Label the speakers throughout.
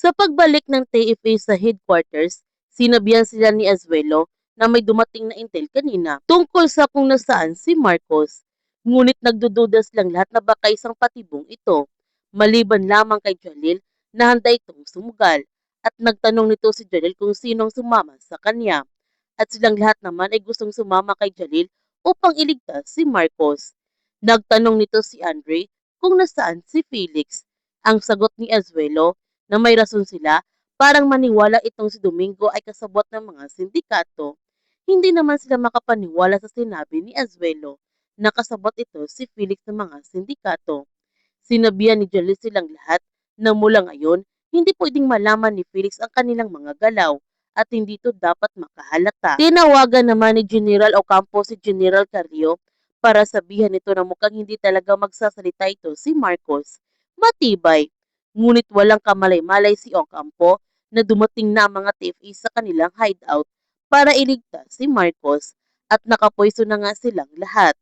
Speaker 1: Sa pagbalik ng TFA sa headquarters, sinabihan sila ni Azuelo na may dumating na intel kanina tungkol sa kung nasaan si Marcos. Ngunit nagdududa silang lahat na baka isang patibong ito, maliban lamang kay Jalil na handa itong sumugal. At nagtanong nito si Jalil kung sinong sumama sa kanya. At silang lahat naman ay gustong sumama kay Jalil upang iligtas si Marcos. Nagtanong nito si Andre kung nasaan si Felix. Ang sagot ni Azuelo na may rason sila parang maniwala itong si Domingo ay kasabwat ng mga sindikato. Hindi naman sila makapaniwala sa sinabi ni Azuelo na kasabwat ito si Felix ng mga sindikato. Sinabihan ni Jalil silang lahat na mula ngayon hindi pwedeng malaman ni Felix ang kanilang mga galaw at hindi ito dapat makahalata. Tinawagan naman ni General Ocampo si General Carrillo para sabihan nito na mukhang hindi talaga magsasalita ito si Marcos. Matibay. Ngunit walang kamalay-malay si Ocampo na dumating na ang mga TFE sa kanilang hideout para iligtas si Marcos at nakapwesto na nga silang lahat.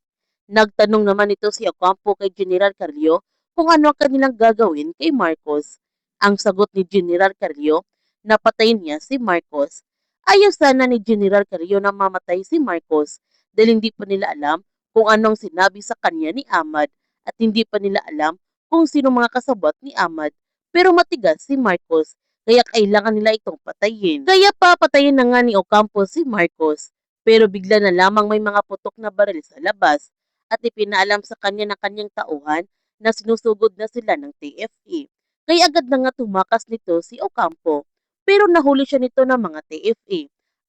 Speaker 1: Nagtanong naman ito si Ocampo kay General Carrillo kung ano ang kanilang gagawin kay Marcos. Ang sagot ni General Carrillo na patayin niya si Marcos. Ayaw sana ni General Carrillo na mamatay si Marcos dahil hindi pa nila alam kung anong sinabi sa kanya ni Ahmad at hindi pa nila alam kung sino mga kasabot ni Ahmad. Pero matigas si Marcos kaya kailangan nila itong patayin. Kaya papatayin na nga ni Ocampo si Marcos pero bigla na lamang may mga putok na baril sa labas at ipinaalam sa kanya ng kanyang tauhan na sinusugod na sila ng TFE. Kaya agad na nga tumakas nito si Ocampo pero nahuli siya nito ng mga TFE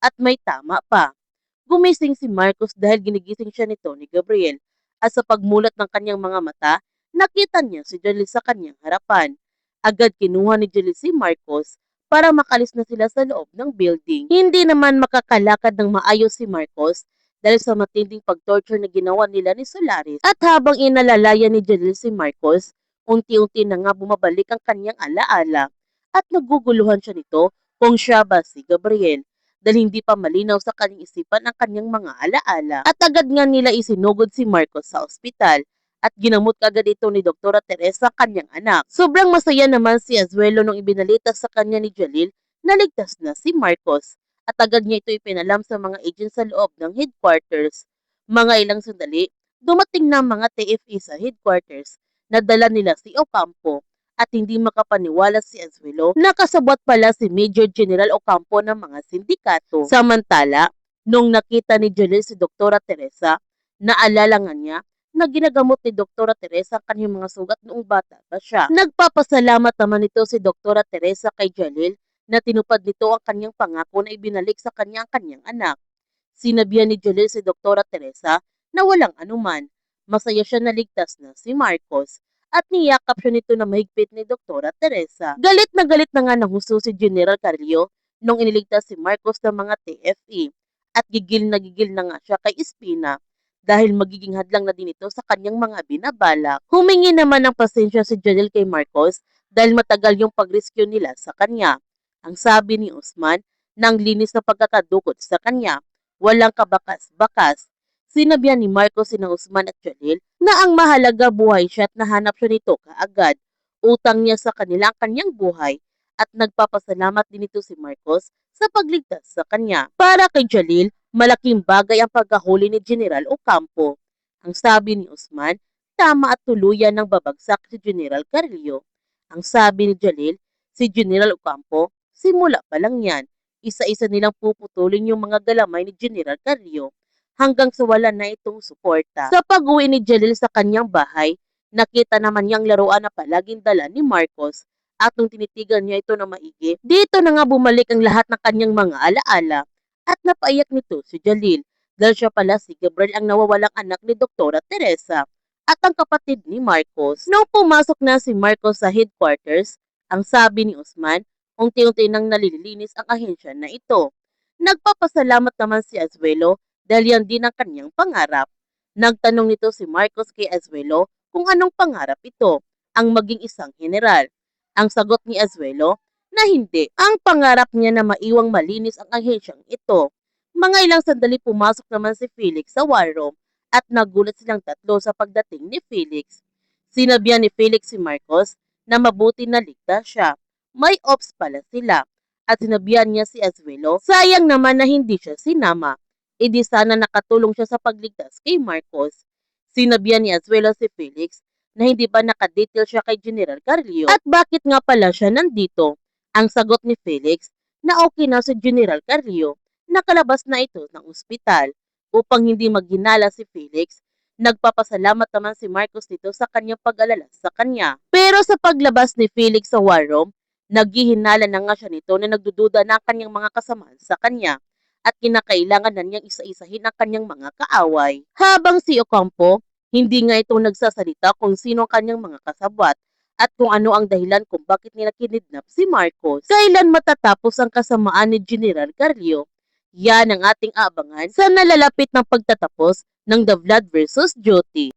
Speaker 1: at may tama pa. Gumising si Marcos dahil ginigising siya nito ni Gabriel at sa pagmulat ng kanyang mga mata, nakita niya si Jalil sa kanyang harapan. Agad kinuha ni Jalil si Marcos para makalis na sila sa loob ng building. Hindi naman makakalakad ng maayos si Marcos dahil sa matinding pag-torture na ginawa nila ni Solaris. At habang inalalaya ni Jalil si Marcos, unti-unti na nga bumabalik ang kanyang alaala at naguguluhan siya nito kung siya ba si Gabriel dahil hindi pa malinaw sa kanyang isipan ang kanyang mga alaala. At agad nga nila isinugod si Marcos sa ospital at ginamot agad ito ni Dr. Teresa kanyang anak. Sobrang masaya naman si Azuelo nung ibinalita sa kanya ni Jalil na ligtas na si Marcos at agad niya ito ipinalam sa mga agent sa loob ng headquarters. Mga ilang sandali, dumating na mga TFE sa headquarters na dala nila si Ocampo at hindi makapaniwala si Azuelo na kasabwat pala si Major General Ocampo ng mga sindikato. Samantala, nung nakita ni Jalil si Dr. Teresa, naalala nga niya na ginagamot ni Dr. Teresa ang kanyang mga sugat noong bata pa siya. Nagpapasalamat naman ito si Dr. Teresa kay Jalil na tinupad nito ang kanyang pangako na ibinalik sa kanya ang kanyang anak. Sinabihan ni Jalil si Dr. Teresa na walang anuman. Masaya siya na ligtas na si Marcos at niyakap siya nito na mahigpit ni Dr. Teresa. Galit na nga ng husto si General Carrillo nung iniligtas si Marcos ng mga TFE at gigil na nga siya kay Espina dahil magiging hadlang na din ito sa kanyang mga binabalak. Humingi naman ng pasensya si Jalil kay Marcos dahil matagal yung pag-rescue nila sa kanya. Ang sabi ni Usman, nang linis na pagkakadukot sa kanya, walang kabakas-bakas. Sinabihan ni Marcos sina Usman at Jalil na ang mahalaga buhay siya at nahanap siya nito kaagad. Utang niya sa kanila ang kanyang buhay at nagpapasalamat din ito si Marcos sa pagligtas sa kanya. Para kay Jalil, malaking bagay ang pagkahuli ni General Ocampo. Ang sabi ni Usman, tama at tuluyan ng babagsak si General Carrillo. Ang sabi ni Jalil, si General Ocampo, simula pa lang yan. Isa-isa nilang puputulin yung mga galamay ni General Carrillo hanggang sa wala na itong suporta. Sa pag-uwi ni Jalil sa kanyang bahay, nakita naman niyang laruan na palaging dala ni Marcos at nung tinitigan niya ito na maigi, dito na nga bumalik ang lahat ng kanyang mga alaala at napaiyak nito si Jalil dahil siya pala si Gabriel ang nawawalang anak ni Dr. Teresa at ang kapatid ni Marcos. Nung pumasok na si Marcos sa headquarters, ang sabi ni Usman, unti-unti nang nalilinis ang ahensya na ito. Nagpapasalamat naman si Azuelo dahil yan din ang kanyang pangarap. Nagtanong nito si Marcos kay Azuelo kung anong pangarap ito, ang maging isang general. Ang sagot ni Azuelo na hindi. Ang pangarap niya na maiwang malinis ang ahensyang ito. Mga ilang sandali pumasok naman si Felix sa war room at nagulat silang tatlo sa pagdating ni Felix. Sinabihan ni Felix si Marcos na mabuti na ligtas siya. may ops pala sila. At sinabihan niya si Azuelo, sayang naman na hindi siya sinama. E di sana nakatulong siya sa pagligtas kay Marcos. Sinabihan ni Azuelo si Felix na hindi pa nakadetail siya kay General Carrillo. At bakit nga pala siya nandito? Ang sagot ni Felix na okay na si General Carrillo, nakalabas na ito ng ospital. Upang hindi maghinala si Felix, nagpapasalamat naman si Marcos dito sa kanyang pag-alala sa kanya. Pero sa paglabas ni Felix sa war room, naghihinala na nga siya nito na nagdududa na ang kanyang mga kasamahan sa kanya at kinakailangan na niyang isa-isahin ang kanyang mga kaaway. Habang si Ocampo, hindi nga ito nagsasalita kung sino ang kanyang mga kasabwat at kung ano ang dahilan kung bakit nila kinidnap si Marcos. Kailan matatapos ang kasamaan ni General Carrillo? Yan ang ating abangan sa nalalapit ng pagtatapos ng The Vlad vs. Jyoti.